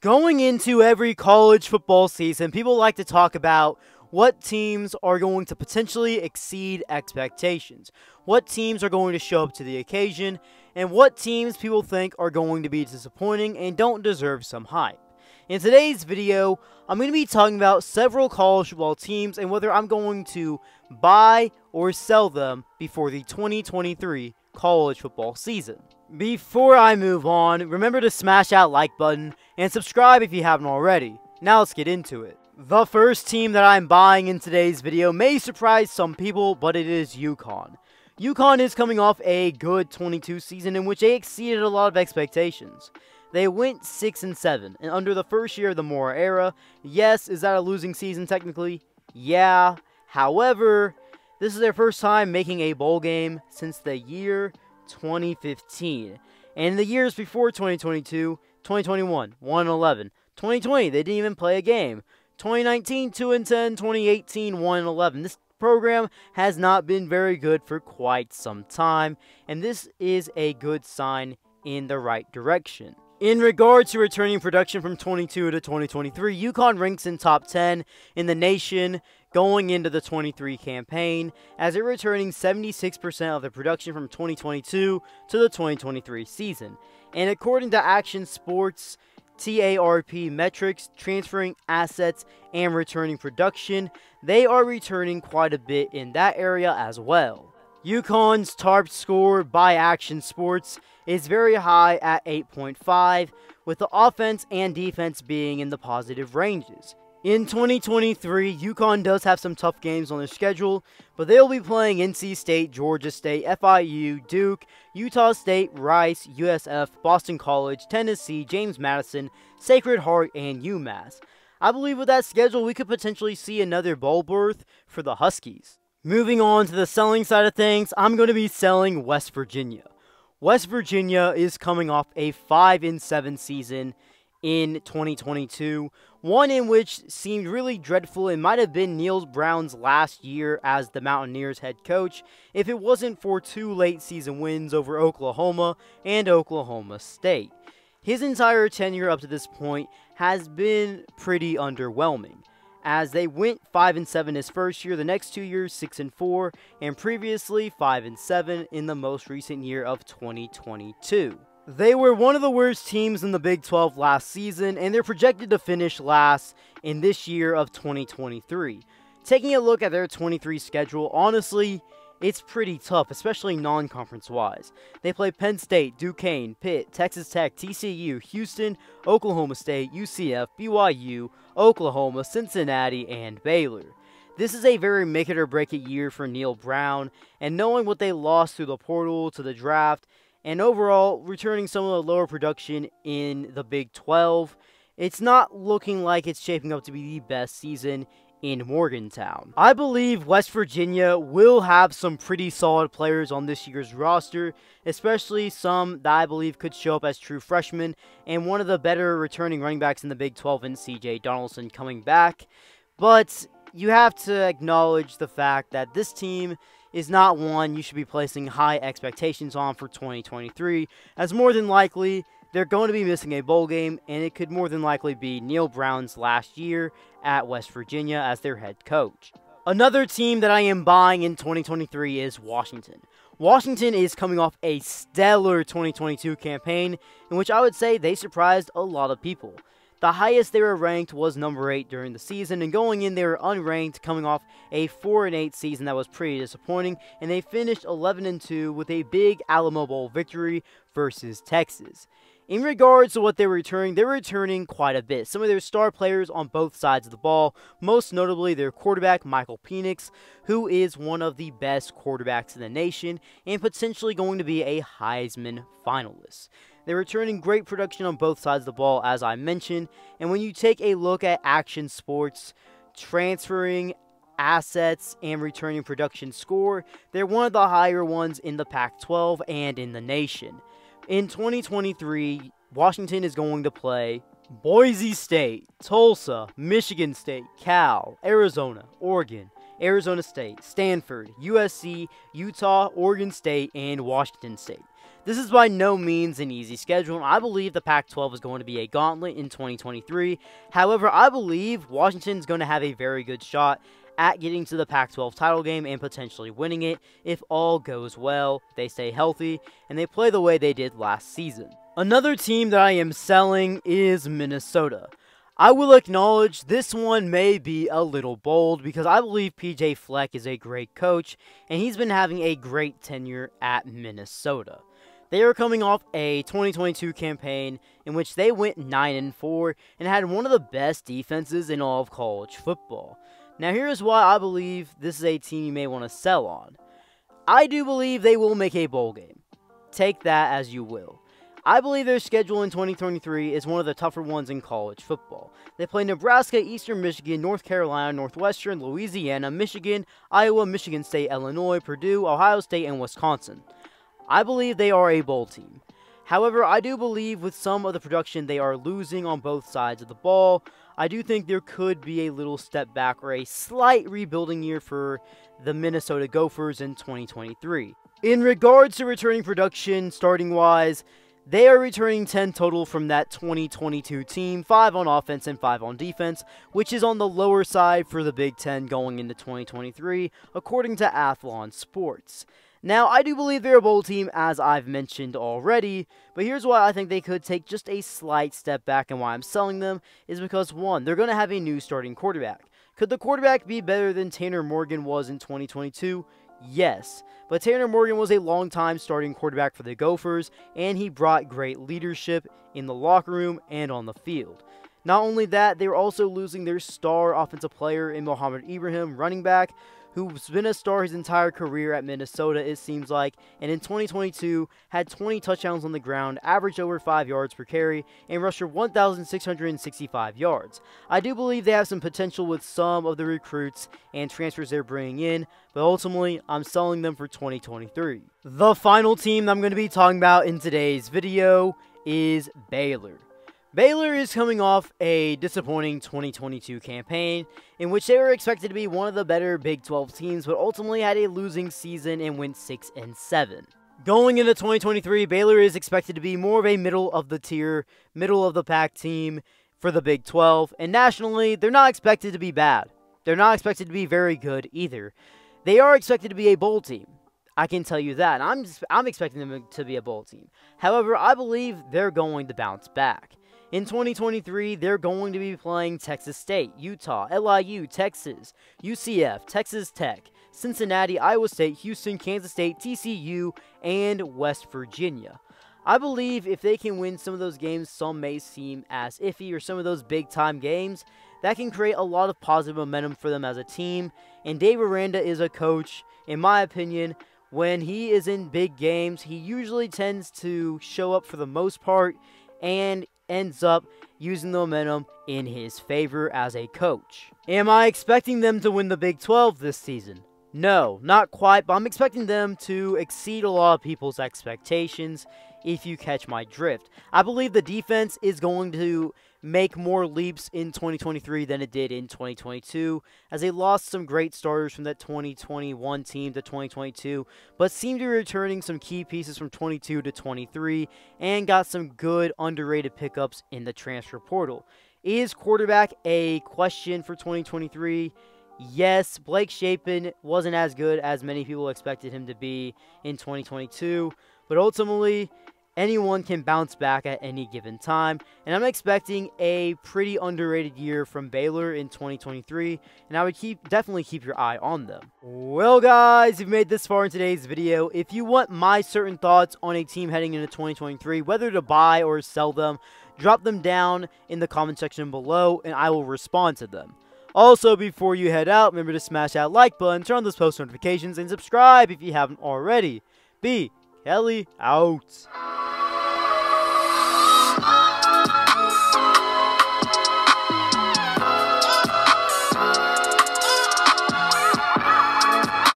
Going into every college football season, people like to talk about what teams are going to potentially exceed expectations, what teams are going to show up to the occasion, and what teams people think are going to be disappointing and don't deserve some hype. In today's video, I'm going to be talking about several college football teams and whether I'm going to buy or sell them before the 2023 college football season. Before I move on, remember to smash that like button and subscribe if you haven't already. Now let's get into it. The first team that I'm buying in today's video may surprise some people, but it is UConn. UConn is coming off a good 22 season in which they exceeded a lot of expectations. They went 6-7, and under the first year of the Mora era, yes, is that a losing season technically? Yeah. However, this is their first time making a bowl game since the year 2015. And in the years before 2022, 2021, 1-11. 2020, they didn't even play a game. 2019, 2-10. 2018, 1-11. This program has not been very good for quite some time, and this is a good sign in the right direction. In regards to returning production from 22 to 2023, UConn ranks in top 10 in the nation going into the 23 campaign, as they're returning 76% of the production from 2022 to the 2023 season. And according to Action Sports TARP metrics, transferring assets and returning production, they are returning quite a bit in that area as well. UConn's TARP score by Action Sports is very high at 8.5, with the offense and defense being in the positive ranges. In 2023, UConn does have some tough games on their schedule, but they'll be playing NC State, Georgia State, FIU, Duke, Utah State, Rice, USF, Boston College, Tennessee, James Madison, Sacred Heart, and UMass. I believe with that schedule, we could potentially see another bowl berth for the Huskies. Moving on to the selling side of things, I'm going to be selling West Virginia. West Virginia is coming off a 5-7 season in 2022, one in which seemed really dreadful. It might have been Neil Brown's last year as the Mountaineers head coach if it wasn't for two late season wins over Oklahoma and Oklahoma State. His entire tenure up to this point has been pretty underwhelming, as they went 5-7 his first year, the next 2 years 6-4, and previously 5-7 in the most recent year of 2022. They were one of the worst teams in the Big 12 last season, and they're projected to finish last in this year of 2023. Taking a look at their 23 schedule, honestly, it's pretty tough, especially non-conference wise. They play Penn State, Duquesne, Pitt, Texas Tech, TCU, Houston, Oklahoma State, UCF, BYU, Oklahoma, Cincinnati, and Baylor. This is a very make it or break it year for Neil Brown, and knowing what they lost through the portal to the draft, and overall returning some of the lower production in the Big 12, it's not looking like it's shaping up to be the best season in Morgantown. I believe West Virginia will have some pretty solid players on this year's roster, especially some that I believe could show up as true freshmen, and one of the better returning running backs in the Big 12 in CJ Donaldson coming back. But you have to acknowledge the fact that this team is not one you should be placing high expectations on for 2023, as more than likely they're going to be missing a bowl game, and it could more than likely be Neil Brown's last year at West Virginia as their head coach. Another team that I am buying in 2023 is Washington. Washington is coming off a stellar 2022 campaign in which I would say they surprised a lot of people. The highest they were ranked was number 8 during the season, and going in they were unranked, coming off a 4-8 season that was pretty disappointing, and they finished 11-2 with a big Alamo Bowl victory versus Texas. In regards to what they're returning quite a bit. Some of their star players on both sides of the ball, most notably their quarterback, Michael Penix, who is one of the best quarterbacks in the nation and potentially going to be a Heisman finalist. They're returning great production on both sides of the ball, as I mentioned, and when you take a look at Action Sports transferring assets and returning production score, they're one of the higher ones in the Pac-12 and in the nation. In 2023, Washington is going to play Boise State, Tulsa, Michigan State, Cal, Arizona, Oregon, Arizona State, Stanford, USC, Utah, Oregon State, and Washington State. This is by no means an easy schedule, and I believe the Pac-12 is going to be a gauntlet in 2023. However, I believe Washington is going to have a very good shot at getting to the Pac-12 title game and potentially winning it if all goes well, they stay healthy, and they play the way they did last season. Another team that I am selling is Minnesota. I will acknowledge this one may be a little bold because I believe PJ Fleck is a great coach and he's been having a great tenure at Minnesota. They are coming off a 2022 campaign in which they went 9-4 and had one of the best defenses in all of college football. Now here's why I believe this is a team you may want to sell on. I do believe they will make a bowl game. Take that as you will. I believe their schedule in 2023 is one of the tougher ones in college football. They play Nebraska, Eastern Michigan, North Carolina, Northwestern, Louisiana, Michigan, Iowa, Michigan State, Illinois, Purdue, Ohio State, and Wisconsin. I believe they are a bowl team. However, I do believe with some of the production they are losing on both sides of the ball, I do think there could be a little step back or a slight rebuilding year for the Minnesota Gophers in 2023. In regards to returning production, starting-wise, they are returning 10 total from that 2022 team, 5 on offense and 5 on defense, which is on the lower side for the Big Ten going into 2023, according to Athlon Sports. Now, I do believe they're a bowl team, as I've mentioned already, but here's why I think they could take just a slight step back, and why I'm selling them is because, one, they're going to have a new starting quarterback. Could the quarterback be better than Tanner Morgan was in 2022? Yes, but Tanner Morgan was a long-time starting quarterback for the Gophers, and he brought great leadership in the locker room and on the field. Not only that, they were also losing their star offensive player in Mohamed Ibrahim, running back, who's been a star his entire career at Minnesota, it seems like, and in 2022 had 20 touchdowns on the ground, averaged over 5 yards per carry, and rushed for 1,665 yards. I do believe they have some potential with some of the recruits and transfers they're bringing in, but ultimately, I'm selling them for 2023. The final team that I'm going to be talking about in today's video is Baylor. Baylor is coming off a disappointing 2022 campaign in which they were expected to be one of the better Big 12 teams, but ultimately had a losing season and went 6-7. Going into 2023, Baylor is expected to be more of a middle-of-the-tier, middle-of-the-pack team for the Big 12, and nationally, they're not expected to be bad. They're not expected to be very good either. They are expected to be a bowl team. I can tell you that. I'm expecting them to be a bowl team. However, I believe they're going to bounce back. In 2023, they're going to be playing Texas State, Utah, LIU, Texas, UCF, Texas Tech, Cincinnati, Iowa State, Houston, Kansas State, TCU, and West Virginia. I believe if they can win some of those games some may seem as iffy, or some of those big-time games, that can create a lot of positive momentum for them as a team. And Dave Aranda is a coach, in my opinion. When he is in big games, he usually tends to show up for the most part and ends up using the momentum in his favor as a coach. Am I expecting them to win the Big 12 this season? No, not quite, but I'm expecting them to exceed a lot of people's expectations, if you catch my drift. I believe the defense is going to make more leaps in 2023 than it did in 2022, as they lost some great starters from that 2021 team to 2022, but seem to be returning some key pieces from 22 to 23, and got some good underrated pickups in the transfer portal. Is quarterback a question for 2023? Yes, Blake Shapen wasn't as good as many people expected him to be in 2022, but ultimately, anyone can bounce back at any given time, and I'm expecting a pretty underrated year from Baylor in 2023, and I would definitely keep your eye on them. Well guys, you've made this far in today's video. If you want my certain thoughts on a team heading into 2023, whether to buy or sell them, drop them down in the comment section below, and I will respond to them. Also, before you head out, remember to smash that like button, turn on those post notifications, and subscribe if you haven't already. B. Kelly out.